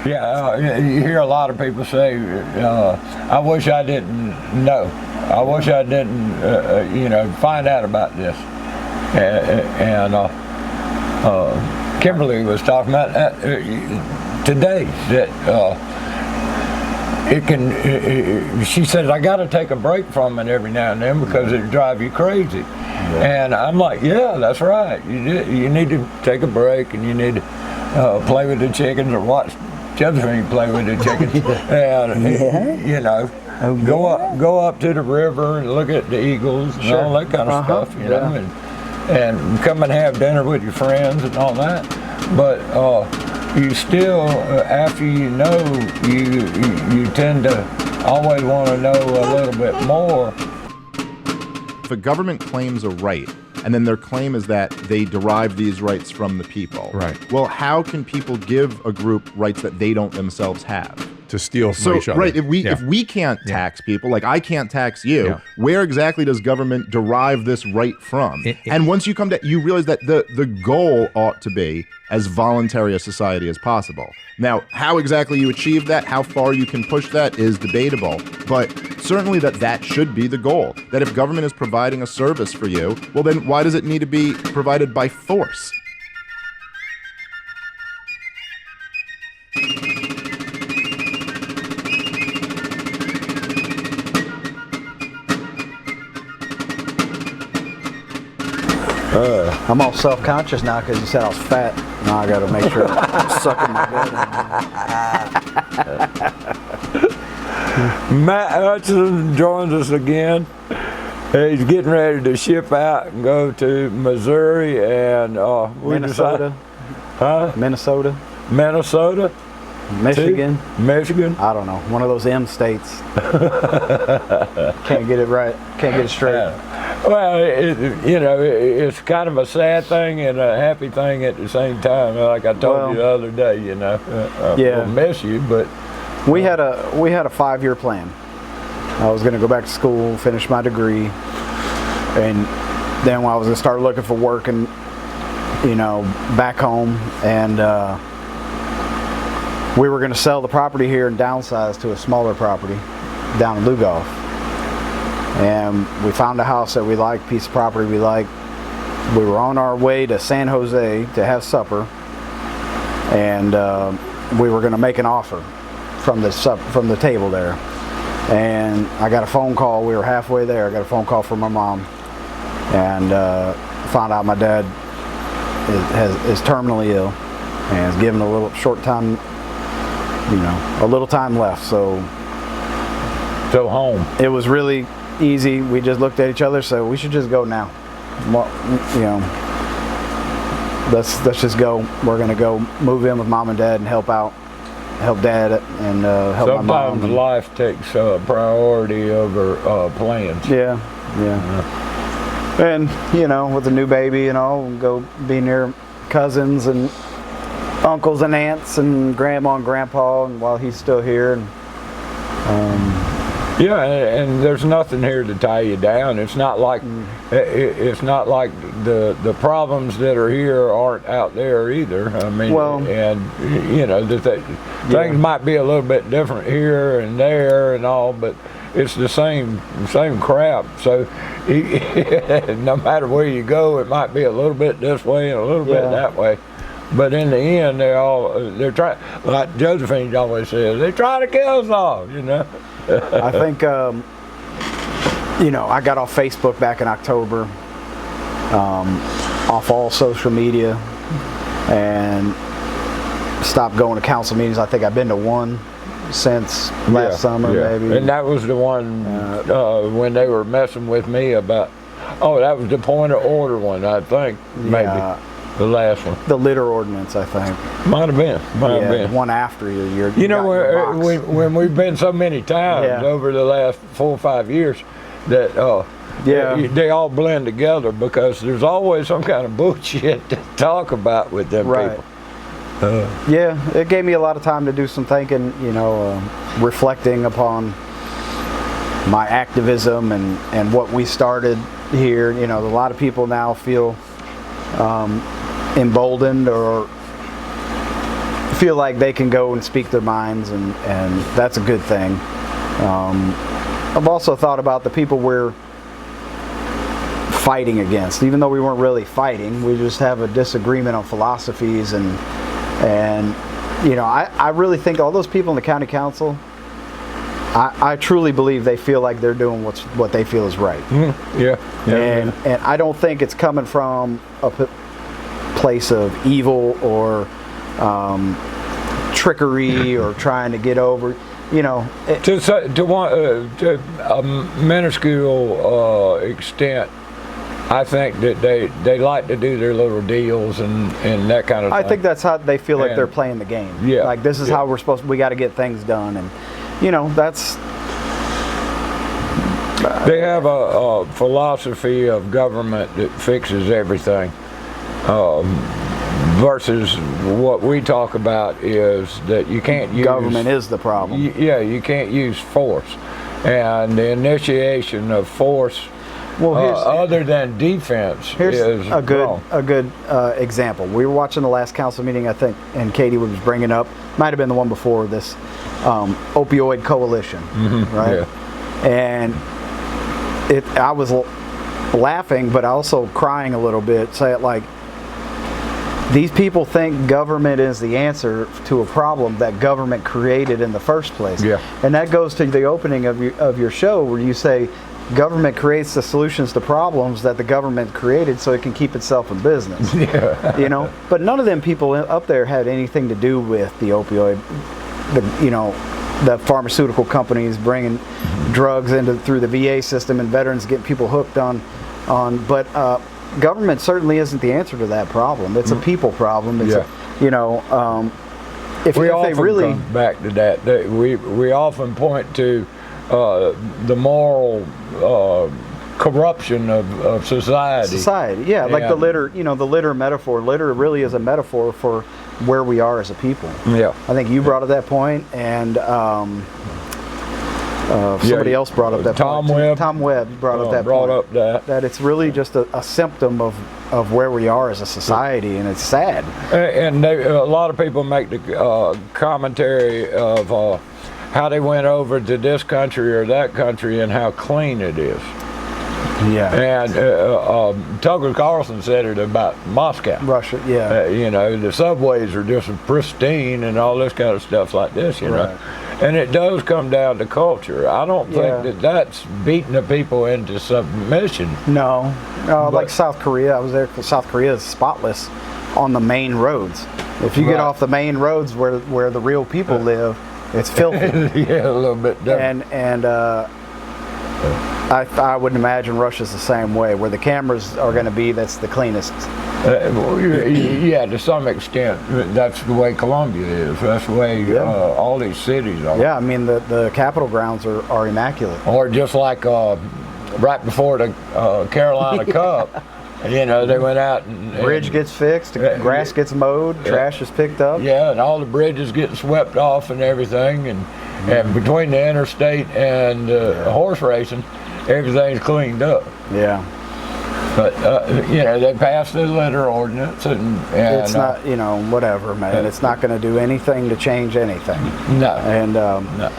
Yeah, you hear a lot of people say, I wish I didn't know. I wish I didn't, find out about this. And Kimberly was talking about that today, that she says, I got to take a break from it every now and then because it drives you crazy. Yeah. And I'm like, yeah, that's right. You need to take a break, and you need to play with the chickens or watch Josephine play with the chickens. And, go up to the river and look at the eagles and all that kind of stuff, you know, and come and have dinner with your friends and all that. But you still, after you know, you tend to always want to know a little bit more. If a government claims a right, and then their claim is that they derive these rights from the people. Right. Well, how can people give a group rights that they don't themselves have? To steal from each other. Right, if we can't tax people, like I can't tax you, where exactly does government derive this right from? And once you come to, you realize that the goal ought to be as voluntary a society as possible. Now, how exactly you achieve that, how far you can push that is debatable, but certainly that should be the goal. That if government is providing a service for you, well then why does it need to be provided by force? I'm all self-conscious now because you said I was fat. Now I got to make sure I'm sucking my gut. Matt Hudson joins us again. He's getting ready to ship out and go to Missouri and Minnesota. Minnesota. Minnesota. Michigan. Michigan. I don't know. One of those M states. Can't get it right. Can't get it straight. Well, it's kind of a sad thing and a happy thing at the same time. Like I told you the other day, I'll miss you, but we had a 5-year plan. I was going to go back to school, finish my degree, and then I was going to start looking for work and back home, and we were going to sell the property here and downsize to a smaller property down in Lugoff. And we found a house that we liked, piece of property we liked. We were on our way to San Jose to have supper, and we were going to make an offer from the table there. And I got a phone call. We were halfway there. I got a phone call from my mom, and found out my dad is terminally ill and is given a little time left. So home. It was really easy. We just looked at each other, so we should just go now. Let's just go. We're gonna go move in with mom and dad and help dad and help my mom. Sometimes life takes priority over plans. Yeah. And with a new baby and all, go be near cousins and uncles and aunts and grandma and grandpa, and while he's still here. And and there's nothing here to tie you down. It's not like the problems that are here aren't out there either. I mean, things might be a little bit different here and there and all, but it's the same crap. So no matter where you go, it might be a little bit this way and a little bit that way. But in the end, they're trying, like Josephine always says, they're trying to kill us all, I think, I got off Facebook back in October, off all social media, and stopped going to council meetings. I think I've been to one since last summer, maybe. And that was the one when they were messing with me about, that was the point of order one, I think, maybe. The last one. The litter ordinance, I think. Might have been. One after you. When we've been so many times over the last 4 or 5 years that they all blend together because there's always some kind of bullshit to talk about with them people. It gave me a lot of time to do some thinking, reflecting upon my activism and what we started here. A lot of people now feel emboldened or feel like they can go and speak their minds, and that's a good thing. I've also thought about the people we're fighting against, even though we weren't really fighting. We just have a disagreement on philosophies, and you know, I really think all those people in the county council, I truly believe they feel like they're doing what they feel is right. And I don't think it's coming from a place of evil or trickery or trying to get over. You know, to a minuscule extent, I think that they like to do their little deals and that kind of thing. I think that's how they feel like they're playing the game. Yeah. Like, this is how we got to get things done. And, you know, that's... They have a philosophy of government that fixes everything. Versus what we talk about is that you can't use... Government is the problem. You can't use force. And the initiation of force, other than defense, here's is a good wrong. Example. We were watching the last council meeting, I think, and Katie was bringing up, might have been the one before this, opioid coalition, right? Yeah. And I was laughing, but also crying a little bit. Say it like, these people think government is the answer to a problem that government created in the first place. Yeah. And that goes to the opening of your show, where you say government creates the solutions to problems that the government created so it can keep itself in business. Yeah. You know, but none of them people up there had anything to do with the opioid, the pharmaceutical companies bringing drugs through the VA system and veterans getting people hooked on. But government certainly isn't the answer to that problem. It's a people problem. It's if we they often really come back to that. We often point to the moral corruption of society. Yeah, like the litter. You know, the litter metaphor. Litter really is a metaphor for where we are as a people. Yeah, I think you brought up that point, and somebody else brought up that Tom point. Webb. Tom Webb brought up that it's really just a symptom of where we are as a society, and it's sad. And a lot of people make the commentary of how they went over to this country or that country and how clean it is. Yeah. And Tucker Carlson said it about Moscow. Russia, yeah. You know, the subways are just pristine and all this kind of stuff like this, you know. And it does come down to culture. I don't think that's beating the people into submission. No. Like South Korea, I was there. South Korea is spotless on the main roads. If you get off the main roads where the real people live, it's filthy. Yeah, a little bit different. And I wouldn't imagine Russia's the same way. Where the cameras are going to be, that's the cleanest. Yeah, to some extent, that's the way Colombia is. That's the way all these cities are. Yeah, I mean the Capitol grounds are immaculate. Or just like right before the Carolina Cup, you know, they went out and bridge gets fixed, grass gets mowed, trash is picked up. Yeah, and all the bridges getting swept off and everything, and between the interstate and horse racing, everything's cleaned up. Yeah. But you know, they passed the litter ordinance, and it's not, you know, whatever, man. It's not going to do anything to change anything. No. And no.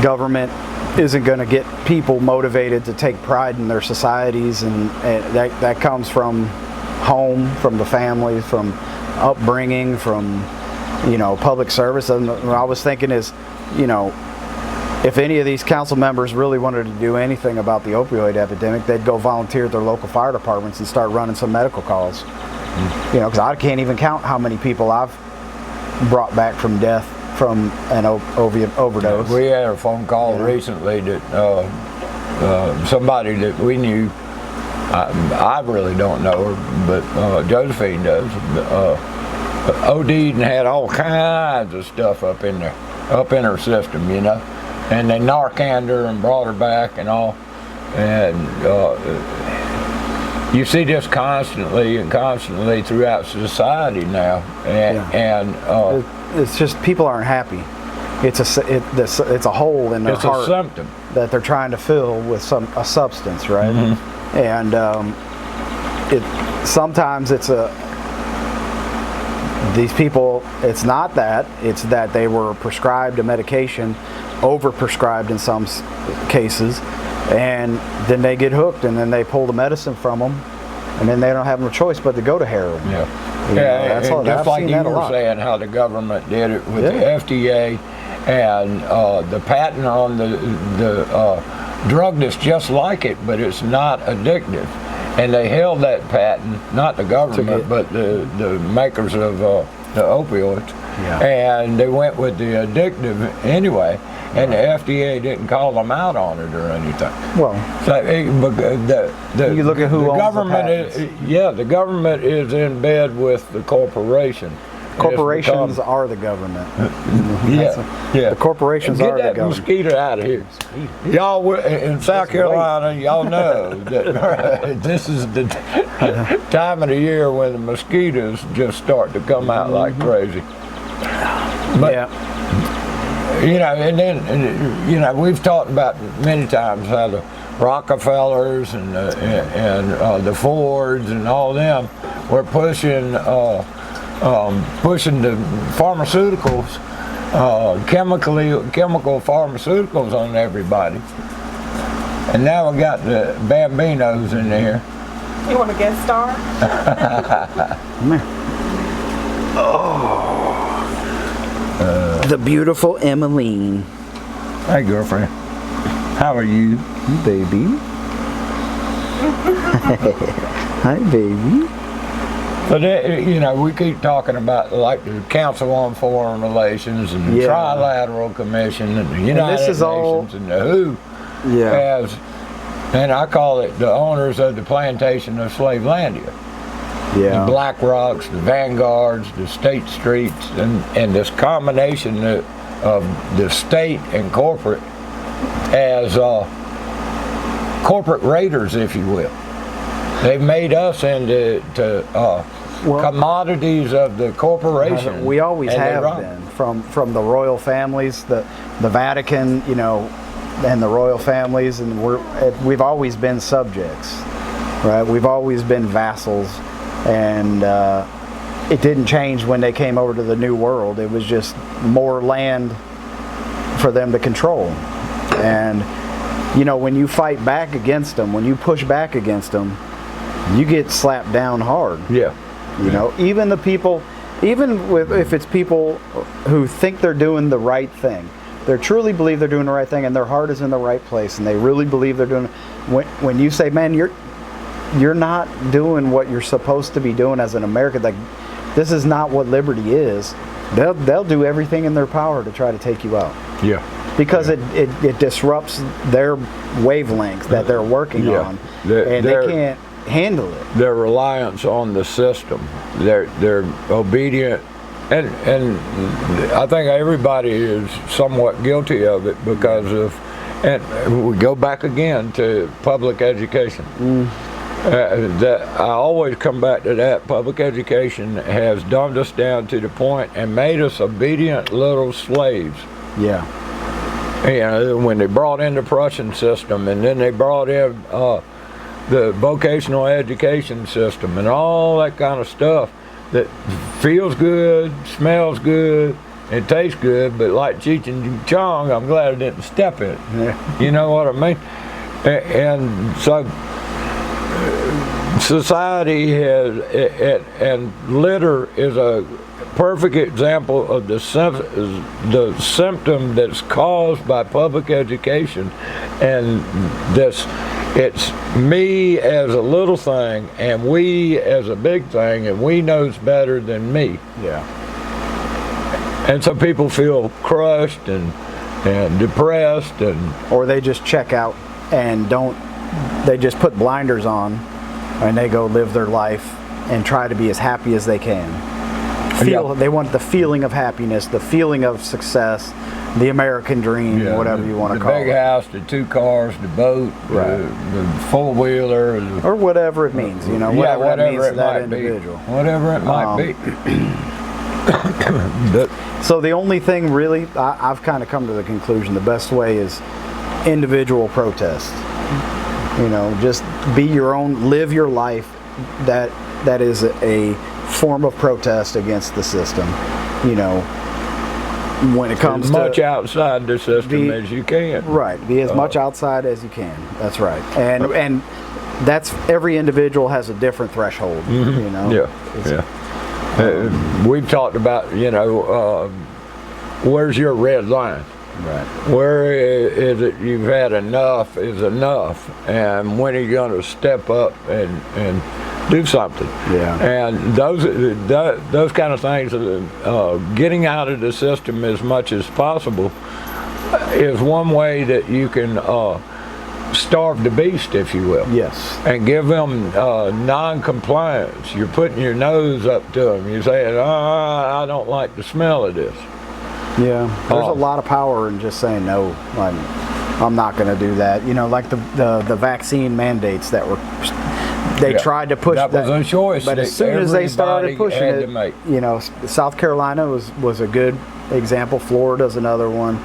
Government isn't going to get people motivated to take pride in their societies, and that comes from home, from the family, from upbringing, from, you know, public service. And what I was thinking is, you know, if any of these council members really wanted to do anything about the opioid epidemic, they'd go volunteer at their local fire departments and start running some medical calls. You know, because I can't even count how many people I've brought back from death from an overdose. We had a phone call recently that somebody that we knew, I really don't know her, but Josephine does, OD'd and had all kinds of stuff up in her system, you know. And they Narcaned her and brought her back and all. And you see this constantly throughout society now. And it's just people aren't happy. It's a hole in their heart. It's a symptom that they're trying to fill with a substance, right? Mm-hmm. And sometimes it's a these people, it's not that. It's that they were prescribed a medication, overprescribed in some cases, and then they get hooked, and then they pull the medicine from them, and then they don't have no choice but to go to heroin. Yeah. That's all. Just I've like seen you that a were lot. saying how the government did it with the FDA and the patent on the drug that's just like it, but it's not addictive. And they held that patent, not the government, but the makers of the opioids. Yeah. And they went with the addictive anyway, and the FDA didn't call them out on it or anything. Well, So you look at who the owns government the patents. the government is in bed with the corporation. corporations are the government. Yeah. The corporations Get are the that government. mosquito out of here. Y'all in South Carolina, y'all know that this is the time of the year when the mosquitoes just start to come out like crazy. But and then we've talked about many times how the Rockefellers and the Fords and all them were pushing the pharmaceuticals, chemical pharmaceuticals on everybody. And now we got the Bambinos in there. You want a guest star? The beautiful Emmeline. Hey, girlfriend. How are you? Baby. Hi, baby. But we keep talking about like the Council on Foreign Relations and the Trilateral Commission and the United Nations and the WHO has, and I call it the owners of the plantation of Slavelandia. Yeah. The Black Rocks, the Vanguards, the State Streets, and this combination of the state and corporate as corporate raiders, if you will. They've made us into commodities of the corporation. We always have been, from the royal families, the Vatican, and the royal families, and we've always been subjects, right? We've always been vassals, and it didn't change when they came over to the New World. It was just more land for them to control, and when you fight back against them, when you push back against them, you get slapped down hard. Yeah. Even the people, if it's people who think they're doing the right thing, they truly believe they're doing the right thing, and their heart is in the right place, and they really believe they're doing. When you say, "Man, you're not doing what you're supposed to be doing as an American," like this is not what liberty is, they'll do everything in their power to try to take you out. Yeah. Because it disrupts their wavelength that they're working on, and they can't handle it. Their reliance on the system, they're obedient, and I think everybody is somewhat guilty of it because of, and we go back again to public education. That I always come back to that. Public education has dumbed us down to the point and made us obedient little slaves. Yeah. When they brought in the Prussian system, and then they brought in the vocational education system and all that kind of stuff that feels good, smells good, it tastes good, but like Cheech and Chong, I'm glad I didn't step in it. Yeah. You know what I mean? And so society has, and litter is a perfect example of the symptom that's caused by public education, and it's me as a little thing and we as a big thing, and we knows better than me. Yeah. And so people feel crushed and depressed, or they just check out and they just put blinders on and they go live their life and try to be as happy as they can. They want the feeling of happiness, the feeling of success, the American dream, whatever you want to call it. The big house, the 2 cars, the boat, the four-wheeler. Or whatever it means, whatever it means to that individual. Whatever it might be. So the only thing really, I've kind of come to the conclusion, the best way is individual protest. Just be your own, live your life that that is a form of protest against the system. You know, when it comes as to much outside the system as you can. Right, be as much outside as you can. That's right, and that's every individual has a different threshold. Mm-hmm. You know. Yeah. We've talked about, you know, where's your red line? Right. Where is it you've had enough is enough, and when are you going to step up and do something? Yeah. And those kind of things, getting out of the system as much as possible is one way that you can starve the beast, if you will. Yes. And give them non-compliance. You're putting your nose up to them. You're saying, I don't like the smell of this. Yeah, there's a lot of power in just saying no. Like, I'm not going to do that. You know, like the vaccine mandates that were, they tried to push that. That was a choice. But as soon as they started pushing it, you know, South Carolina was a good example. Florida's another one.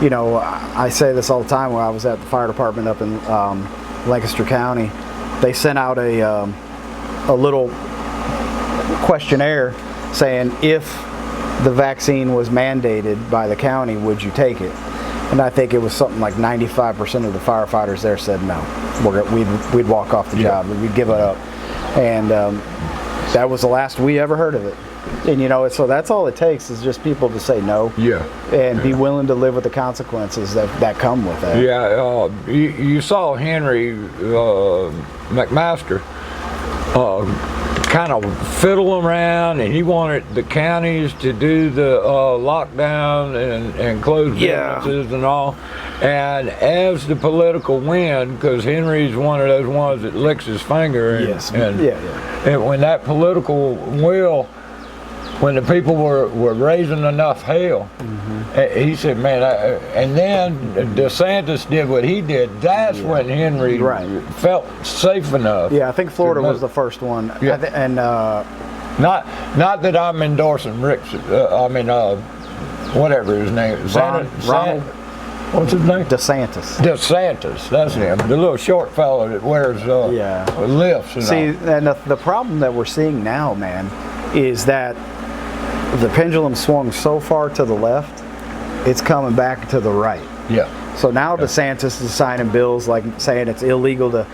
You know, I say this all the time when I was at the fire department up in Lancaster County. They sent out a little questionnaire saying, if the vaccine was mandated by the county, would you take it? And I think it was something like 95% of the firefighters there said no. We'd walk off the job. We'd give it up. And that was the last we ever heard of it. And you know, so that's all it takes is just people to say no. Yeah. And be willing to live with the consequences that come with that. Yeah. You saw Henry McMaster kind of fiddle around, and he wanted the counties to do the lockdown and close businesses and all. And as the political wind, because Henry's one of those ones that licks his finger, and when that political will, when the people were raising enough hell, he said, man, and then DeSantis did what he did. That's when Henry felt safe enough. Yeah, I think Florida was the first one. Yeah. And not that I'm endorsing Rick's, whatever his name is. Ronald. What's his name? DeSantis. DeSantis, that's him. The little short fellow that wears lifts and all. And the problem that we're seeing now, man, is that the pendulum swung so far to the left, it's coming back to the right. Yeah. So now DeSantis is signing bills like saying it's illegal to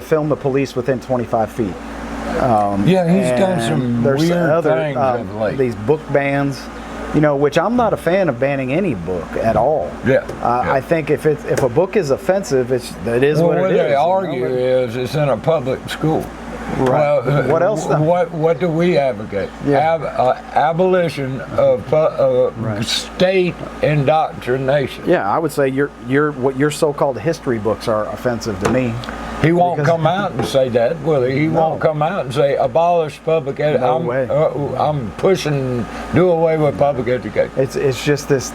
film the police within 25 feet. He's done some weird things of late. These book bans, you know, which I'm not a fan of banning any book at all. I think if a book is offensive, it is what it is. What they argue is it's in a public school. Right. Well, what else? What do we advocate? Abolition of state indoctrination. Yeah, I would say what your so-called history books are offensive to me. He won't come out and say that, will he? He won't come out and say abolish public education. I'm pushing do away with public education. It's just this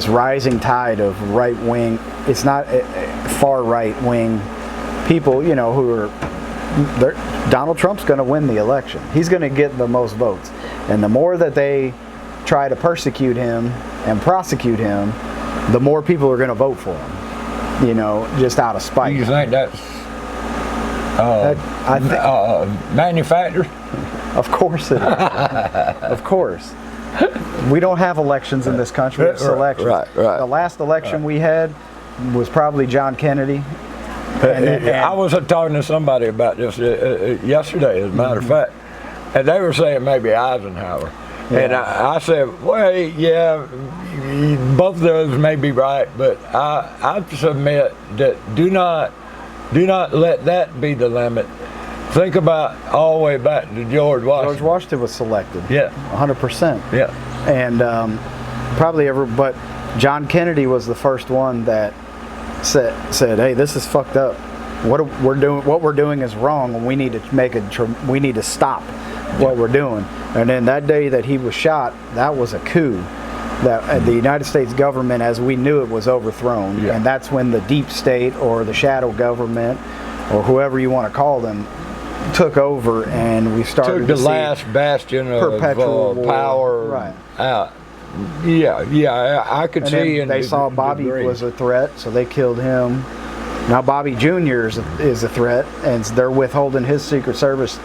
rising tide of right wing. It's not far right wing people, you know, who are. Donald Trump's going to win the election. He's going to get the most votes, and the more that they try to persecute him and prosecute him, the more people are going to vote for him. You know, just out of spite. You think that's manufactured? Of course it is. Of course. We don't have elections in this country. It's elections. Right. The last election we had was probably John Kennedy. I was talking to somebody about this yesterday, as a matter of fact, and they were saying maybe Eisenhower. Yeah. And I said, well, yeah, both of those may be right, but I submit that do not let that be the limit. Think about all the way back to George Washington. George Washington was selected. Yeah. 100%. Yeah. And but John Kennedy was the first one that said, hey, this is fucked up. What we're doing is wrong, and we need to stop what we're doing. And then that day that he was shot, that was a coup. That the United States government, as we knew it, was overthrown, and that's when the deep state or the shadow government, or whoever you want to call them, took over, and we started to see last bastion of power. Right. I could see. And they saw Bobby was a threat, so they killed him. Now Bobby Jr. is a threat, and they're withholding his Secret Service,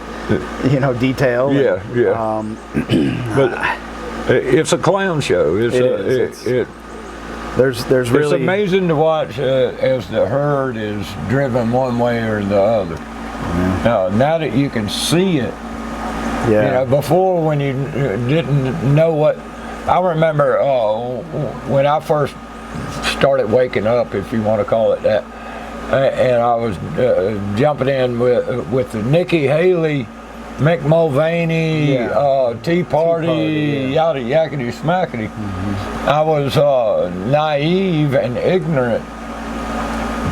detail. Yeah, yeah. But it's a clown show. There's really. It's amazing to watch as the herd is driven one way or the other. Yeah. Now that you can see it, Yeah. before when you didn't know what. I remember when I first started waking up, if you want to call it that, and I was jumping in with the Nikki Haley, Mick Mulvaney, Tea Party, yada yakety smackety. Mm-hmm. I was naive and ignorant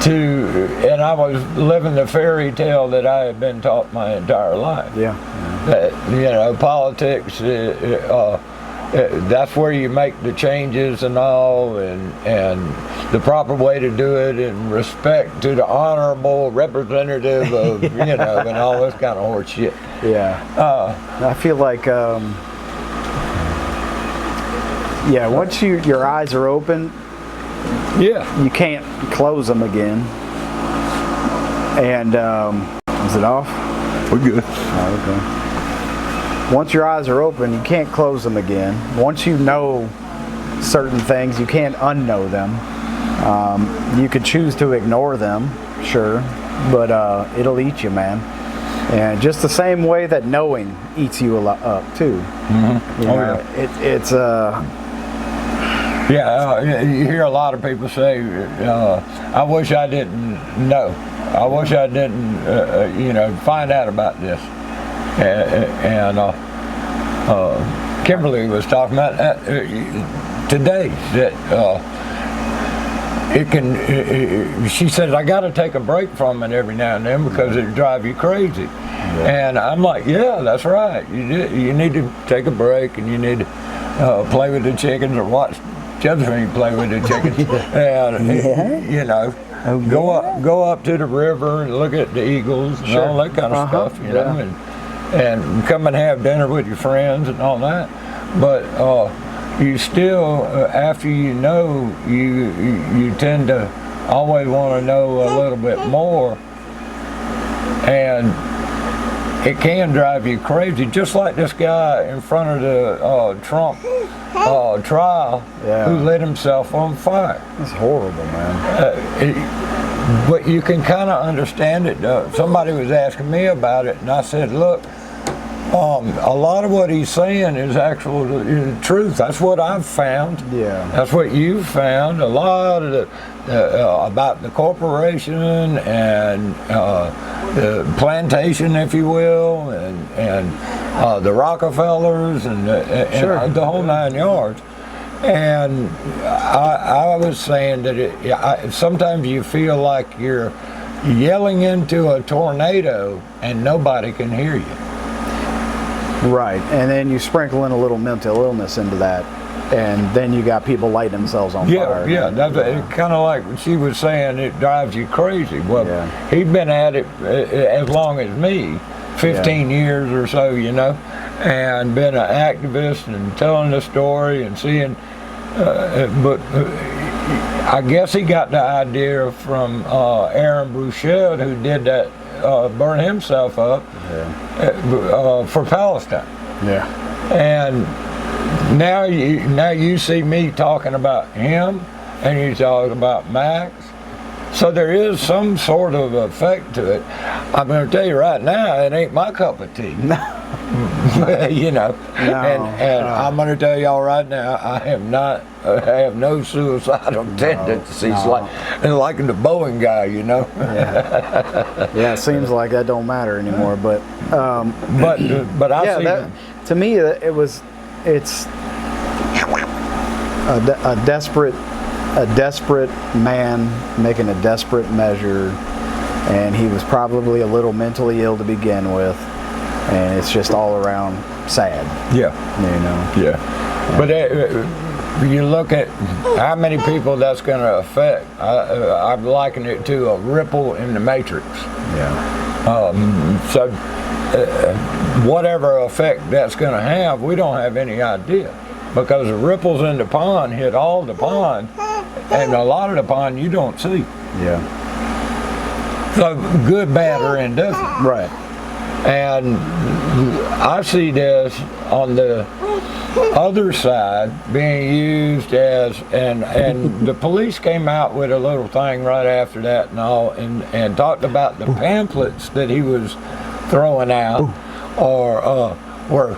and I was living the fairy tale that I had been taught my entire life. Yeah. That politics. That's where you make the changes and all, and the proper way to do it in respect to the honorable representative of, and all this kind of horse shit. Yeah. I feel like, once your eyes are open, you can't close them again. And, is it off? We're good. Oh, okay. Once your eyes are open, you can't close them again. Once you know certain things, you can't unknow them. You could choose to ignore them, sure, but it'll eat you, man. And just the same way that knowing eats you up too. Mm-hmm. It's you hear a lot of people say, I wish I didn't know. I wish I didn't, find out about this. And Kimberly was talking about that today, that she says, I got to take a break from it every now and then because it drives you crazy. Yeah. And I'm like, yeah, that's right. You need to take a break, and you need to play with the chickens or watch children play with the chickens. And, go up to the river and look at the eagles and all that kind of stuff, and come and have dinner with your friends and all that. But you still, after you tend to always want to know a little bit more, and it can drive you crazy, just like this guy in front of the Trump trial who lit himself on fire. It's horrible, man. But you can kind of understand it. Somebody was asking me about it, and I said, look, a lot of what he's saying is actual truth. That's what I've found. Yeah. That's what you've found. A lot of about the corporation and the plantation, if you will, and the Rockefellers and the whole 9 yards. And I was saying that sometimes you feel like you're yelling into a tornado and nobody can hear you. Right, and then you sprinkle in a little mental illness into that, and then you got people lighting themselves on fire. Yeah, that's kind of like what she was saying, it drives you crazy. Well, he'd been at it as long as me, 15 years or so, and been an activist and telling the story and seeing, but I guess he got the idea from Aaron Bouchard, who did that, burn himself up for Palestine. Yeah. And now you see me talking about him, and you talk about Max. So there is some sort of effect to it. I'm going to tell you right now, it ain't my cup of tea. No. And I'm going to tell y'all right now, I have no suicidal tendencies like the Boeing guy, Yeah, it seems like that don't matter anymore. But I see that, to me, it's a desperate man making a desperate measure, and he was probably a little mentally ill to begin with, and it's just all around sad. Yeah. Yeah. But you look at how many people that's going to affect. I liken it to a ripple in the matrix. Yeah. So whatever effect that's going to have, we don't have any idea, because the ripples in the pond hit all the pond, and a lot of the pond you don't see. Yeah. So good, bad, or indifferent. Right. And I see this on the other side being used as, and the police came out with a little thing right after that and all, and talked about the pamphlets that he was throwing out, or were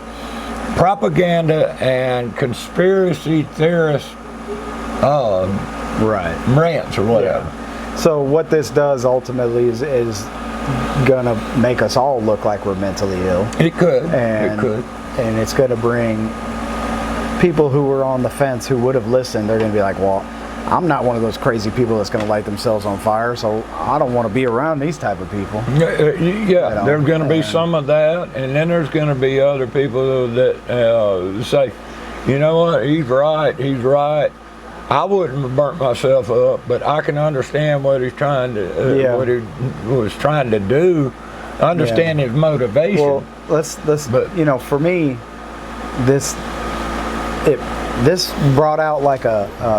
propaganda and conspiracy theorist rants or whatever. Yeah. So what this does ultimately is gonna make us all look like we're mentally ill. It could. And, it could. And it's gonna bring people who were on the fence who would have listened. They're gonna be like, well, I'm not one of those crazy people that's gonna light themselves on fire, so I don't want to be around these type of people. Yeah, there's going to be some of that, and then there's going to be other people that say, you know what, he's right. I wouldn't have burnt myself up, but I can understand what he's trying to, what he was trying to do. Understand his motivation. Well, let's but, you know, for me, this brought out like a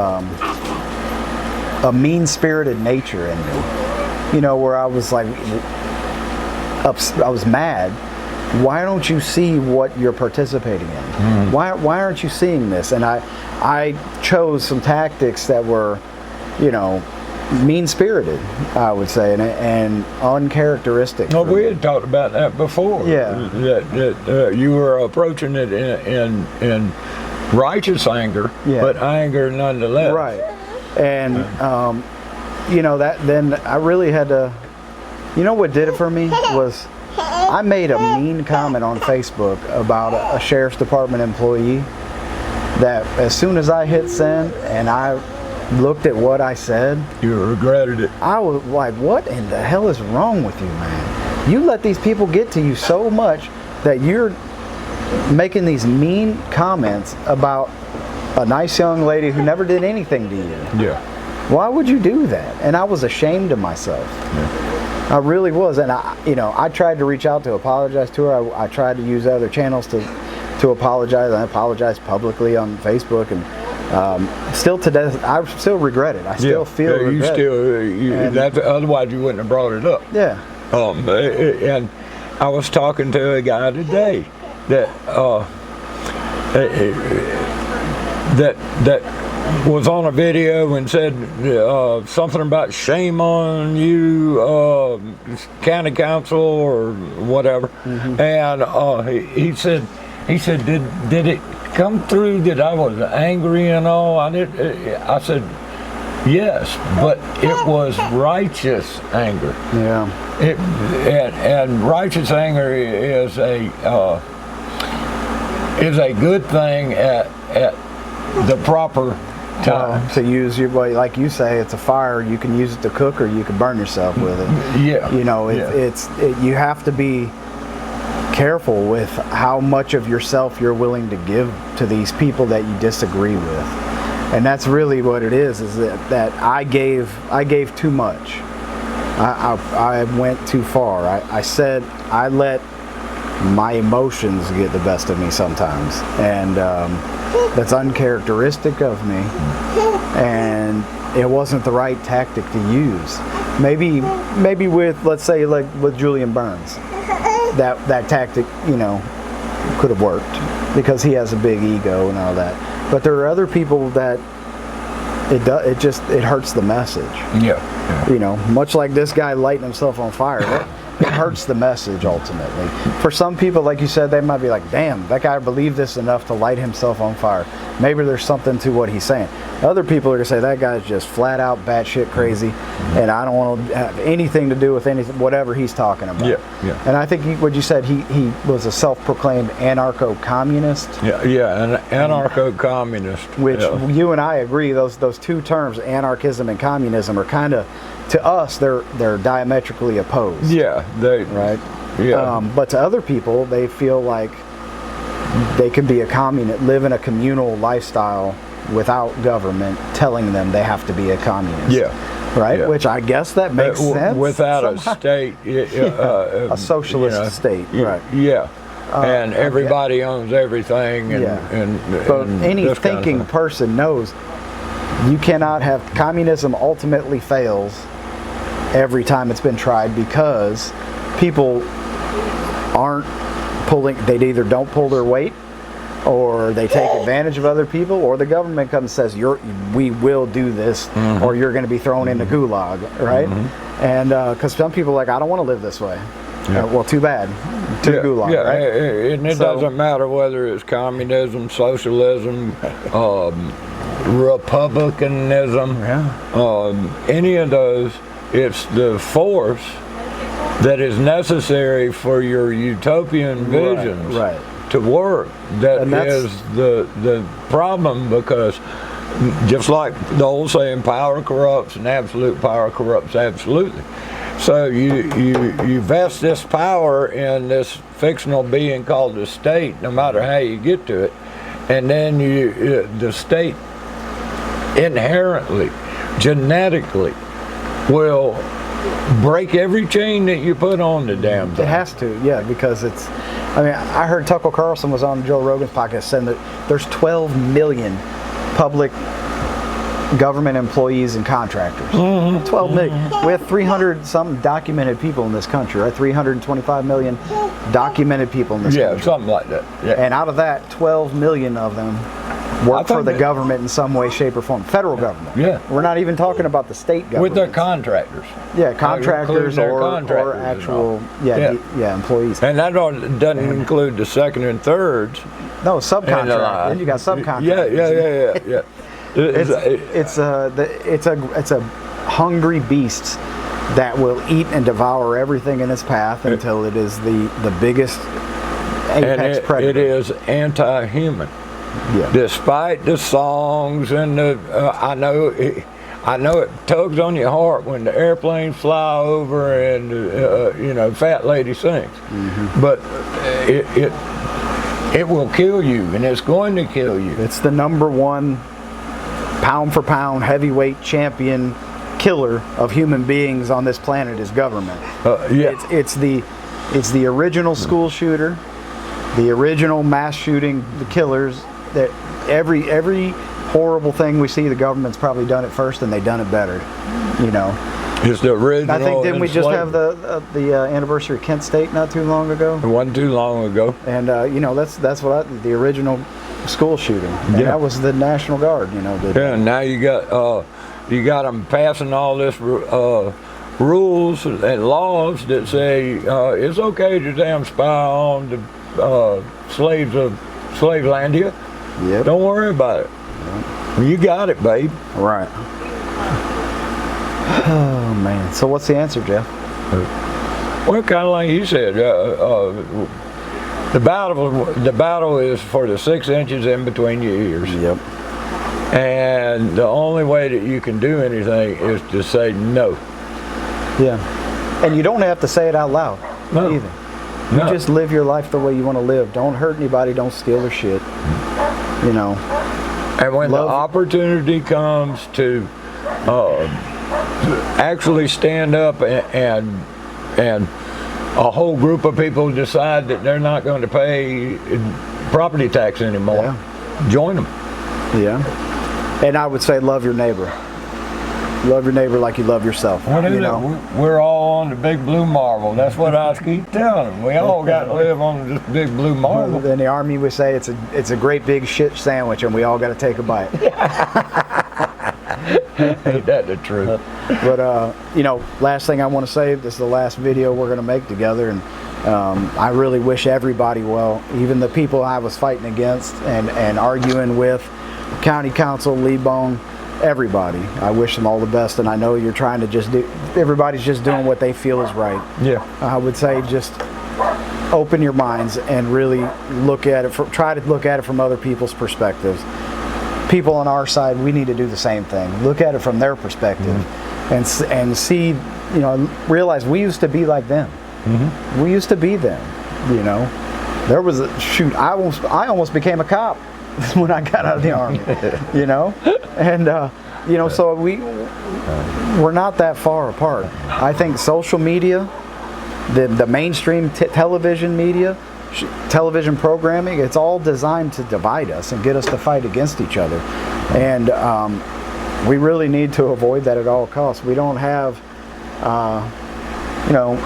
mean-spirited nature in me. You know, where I was like, I was mad. Why don't you see what you're participating in? Mm. Why aren't you seeing this? And I chose some tactics that were, you know, mean-spirited, I would say, and uncharacteristic. No, we had talked about that before. Yeah. That you were approaching it in righteous anger, but anger nonetheless. Right. And you know, that then I really had to. You know what did it for me was I made a mean comment on Facebook about a sheriff's department employee. That as soon as I hit send and I looked at what I said, you regretted it. I was like, what in the hell is wrong with you, man? You let these people get to you so much that you're making these mean comments about a nice young lady who never did anything to you. Yeah. Why would you do that? And I was ashamed of myself. Yeah. I really was. And I tried to reach out to apologize to her. I tried to use other channels to apologize. I apologized publicly on Facebook, and still today, I still regret it. I still feel regret. Otherwise you wouldn't have brought it up. Yeah. And I was talking to a guy today that was on a video and said something about shame on you, county council or whatever. Mm-hmm. And he said, did it come through that I was angry and all? I said, yes, but it was righteous anger. Yeah. And righteous anger is a good thing at the proper time. To use your, like you say, it's a fire. You can use it to cook, or you can burn yourself with it. Yeah. You know, you have to be careful with how much of yourself you're willing to give to these people that you disagree with, and that's really what it is that I gave too much. I went too far. I said I let my emotions get the best of me sometimes, and that's uncharacteristic of me, and it wasn't the right tactic to use. Maybe with, let's say, like with Julian Burns, that tactic, you know, could have worked because he has a big ego and all that. But there are other people that it hurts the message. Yeah. You know, much like this guy lighting himself on fire. It hurts the message ultimately. For some people, like you said, they might be like, damn, that guy believed this enough to light himself on fire. Maybe there's something to what he's saying. Other people are going to say, that guy's just flat out batshit crazy, and I don't want to have anything to do with anything, whatever he's talking about. Yeah. And I think what you said, he was a self-proclaimed anarcho-communist. Yeah, an anarcho-communist. Which you and I agree, those two terms, anarchism and communism, are kind of, to us, they're diametrically opposed. Yeah, right. Yeah. But to other people, they feel like they can be a communist, live in a communal lifestyle without government telling them they have to be a communist. Yeah. Right. Yeah. Which I guess that makes sense. Without a state, a socialist state. Right. Yeah. And everybody owns everything. But any thinking person knows you cannot have communism ultimately fails every time it's been tried because people aren't pulling. They either don't pull their weight, or they take advantage of other people, or the government comes and says, we will do this, or you're going to be thrown into gulag, right? And because some people are like, I don't want to live this way. Well, too bad. To the gulag, right? And it doesn't matter whether it's communism, socialism, republicanism, any of those. It's the force that is necessary for your utopian visions to work. That is the problem, because just like the old saying, power corrupts and absolute power corrupts absolutely. So you vest this power in this fictional being called the state, no matter how you get to it, and then the state inherently, genetically, will break every chain that you put on the damn thing. It has to, because it's. I mean, I heard Tucker Carlson was on Joe Rogan's podcast saying that there's 12 million public government employees and contractors. 12 million. We have 300 something documented people in this country, right? 325 million documented people in this country. Yeah, something like that. Yeah. And out of that, 12 million of them work for the government in some way, shape, or form. Federal government. Yeah. We're not even talking about the state government. With their contractors. Yeah, contractors or actual employees. And that doesn't include the second and thirds. No, subcontractors. Then you got subcontractors. Yeah. It's a hungry beast that will eat and devour everything in its path until it is the biggest apex predator. It is anti-human. Yeah. Despite the songs and I know it tugs on your heart when the airplanes fly over and fat lady sings, but it will kill you, and it's going to kill you. It's the number one pound for pound heavyweight champion killer of human beings on this planet is government. It's the original school shooter, the original mass shooting, the killers. That every horrible thing we see, the government's probably done it first, and they've done it better. It's the original. I think didn't we just have the anniversary of Kent State not too long ago? It wasn't too long ago. And that's what the original school shooting. And that was the National Guard. And now you got them passing all this rules and laws that say it's okay to damn spy on the slaves of Slavelandia. Yep. Don't worry about it. You got it, babe. Right. Oh man. So what's the answer, Jeff? Well, kind of like you said, the battle is for the 6 inches in between your ears. Yep. And the only way that you can do anything is to say no. Yeah. And you don't have to say it out loud either. You just live your life the way you want to live. Don't hurt anybody. Don't steal their shit. And when the opportunity comes to actually stand up and a whole group of people decide that they're not going to pay property tax anymore, join them. Yeah. And I would say love your neighbor. Love your neighbor like you love yourself. We're all on the big blue marble. That's what I keep telling them. We all got to live on this big blue marble. In the Army, we say it's a great big shit sandwich, and we all got to take a bite. Ain't that the truth? But last thing I want to say. This is the last video we're going to make together, and I really wish everybody well, even the people I was fighting against and arguing with, County Council, Lebone. Everybody, I wish them all the best, and I know you're trying to everybody's just doing what they feel is right. Yeah. I would say just open your minds and really try to look at it from other people's perspectives. People on our side, we need to do the same thing. Look at it from their perspective, and see, realize we used to be like them. We used to be them. There was I almost became a cop when I got out of the Army, and so we're not that far apart. I think social media, the mainstream television media, television programming, it's all designed to divide us and get us to fight against each other, and we really need to avoid that at all costs. We don't have you know,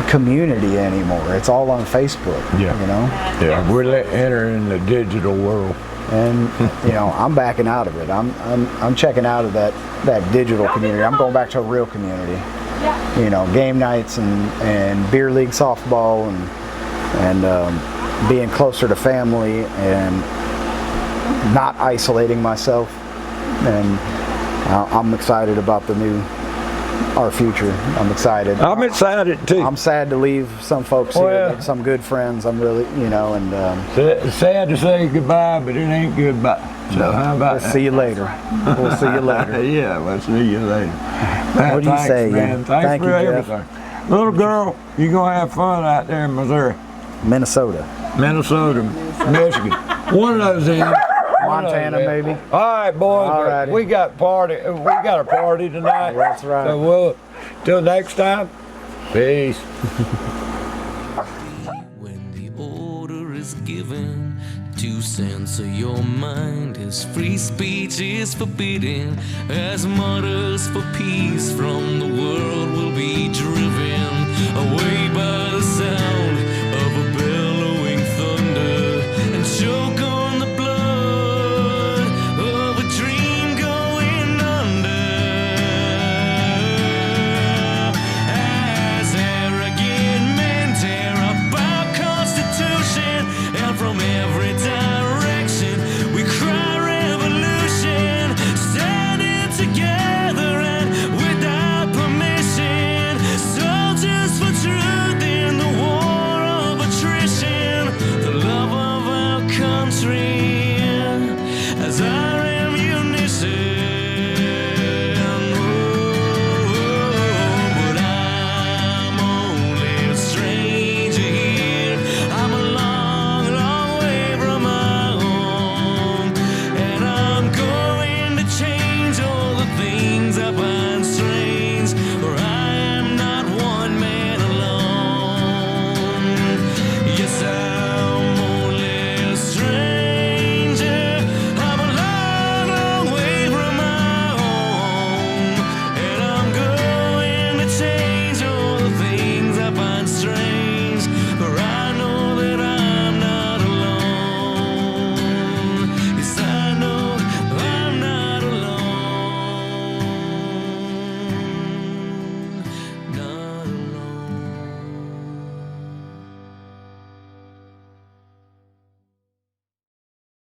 community anymore. It's all on Facebook. Yeah. You know. Yeah, we're entering the digital world. And you know, I'm backing out of it. I'm checking out of that digital community. I'm going back to a real community. You know, game nights and beer league softball and being closer to family and not isolating myself. And I'm excited about our future. I'm excited. I'm excited too. I'm sad to leave some folks here, some good friends. I'm really, you know, and sad to say goodbye, but it ain't goodbye. So how about that? See you later. We'll see you later. Yeah, we'll see you later. Man, What do you say, man? Thanks Thank for you, Jeff. everything. Little girl, you're gonna have fun out there in Missouri, Minnesota, Michigan. One of those ends. Montana, maybe. All right, boys. All righty. We got a party tonight. That's right. So till next time. Peace. When the order is given to censor your mind, as free speech is forbidden, as martyrs for peace from the world will be driven away by the sound